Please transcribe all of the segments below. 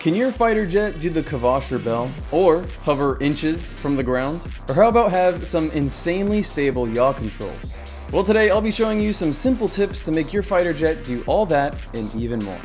Can your fighter jet do the Kavash Rebel, or hover inches from the ground? Or how about have some insanely stable yaw controls? Well, today I'll be showing you some simple tips to make your fighter jet do all that and even more.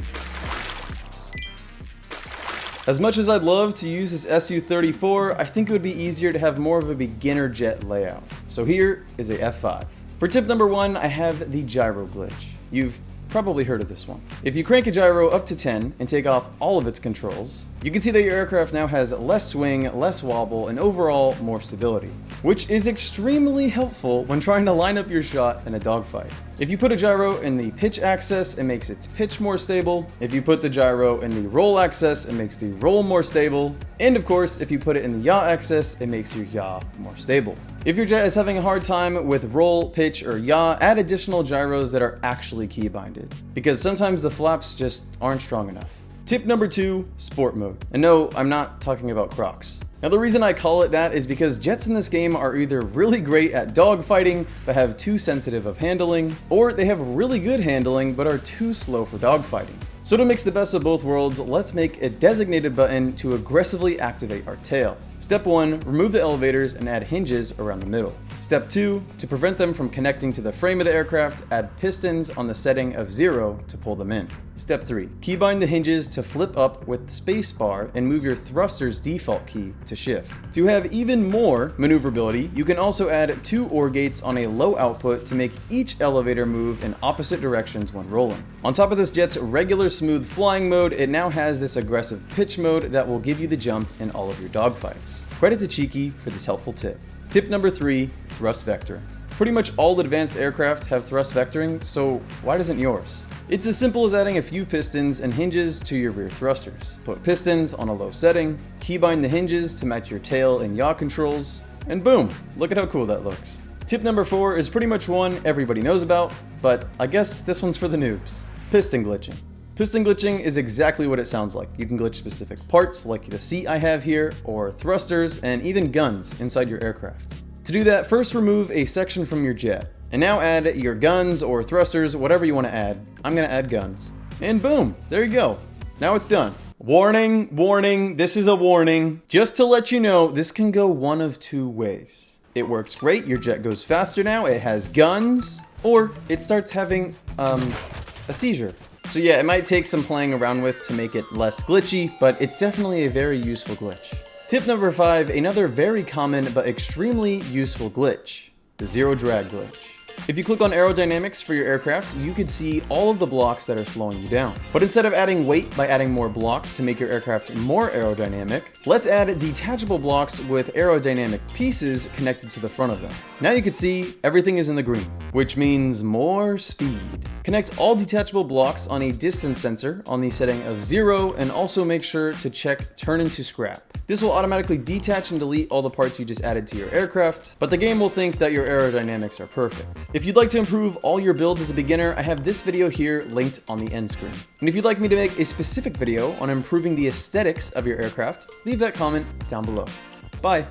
As much as I'd love to use this Su-34, I think it would be easier to have more of a beginner jet layout. So here is a F5. For tip number 1, I have the Gyro Glitch. You've probably heard of this one. If you crank a gyro up to 10 and take off all of its controls, you can see that your aircraft now has less swing, less wobble, and overall more stability, which is extremely helpful when trying to line up your shot in a dogfight. If you put a gyro in the pitch axis, it makes its pitch more stable. If you put the gyro in the roll axis, it makes the roll more stable. And of course, if you put it in the yaw axis, it makes your yaw more stable. If your jet is having a hard time with roll, pitch, or yaw, add additional gyros that are actually keybinded, because sometimes the flaps just aren't strong enough. Tip number 2, sport mode. And no, I'm not talking about Crocs. Now the reason I call it that is because jets in this game are either really great at dogfighting but have too sensitive of handling, or they have really good handling but are too slow for dogfighting. So to mix the best of both worlds, let's make a designated button to aggressively activate our tail. Step 1, remove the elevators and add hinges around the middle. Step 2, to prevent them from connecting to the frame of the aircraft, add pistons on the setting of 0 to pull them in. Step 3, keybind the hinges to flip up with spacebar and move your thruster's default key to shift. To have even more maneuverability, you can also add 2 OR gates on a low output to make each elevator move in opposite directions when rolling. On top of this jet's regular smooth flying mode, it now has this aggressive pitch mode that will give you the jump in all of your dogfights. Credit to Cheeky for this helpful tip. Tip number 3, thrust vectoring. Pretty much all advanced aircraft have thrust vectoring, so why doesn't yours? It's as simple as adding a few pistons and hinges to your rear thrusters. Put pistons on a low setting, keybind the hinges to match your tail and yaw controls, and boom, look at how cool that looks. Tip number 4 is pretty much one everybody knows about, but I guess this one's for the noobs. Piston glitching. Piston glitching is exactly what it sounds like. You can glitch specific parts like the seat I have here, or thrusters, and even guns inside your aircraft. To do that, first remove a section from your jet, and now add your guns or thrusters, whatever you want to add. I'm going to add guns. And boom, there you go. Now it's done. Warning, warning, this is a warning. Just to let you know, this can go one of 2 ways. It works great, your jet goes faster now, it has guns, or it starts having, a seizure. So yeah, it might take some playing around with to make it less glitchy, but it's definitely a very useful glitch. Tip number 5, another very common but extremely useful glitch, the zero drag glitch. If you click on aerodynamics for your aircraft, you could see all of the blocks that are slowing you down. But instead of adding weight by adding more blocks to make your aircraft more aerodynamic, let's add detachable blocks with aerodynamic pieces connected to the front of them. Now you can see everything is in the green, which means more speed. Connect all detachable blocks on a distance sensor on the setting of 0, and also make sure to check turn into scrap. This will automatically detach and delete all the parts you just added to your aircraft, but the game will think that your aerodynamics are perfect. If you'd like to improve all your builds as a beginner, I have this video here linked on the end screen. And if you'd like me to make a specific video on improving the aesthetics of your aircraft, leave that comment down below. Bye!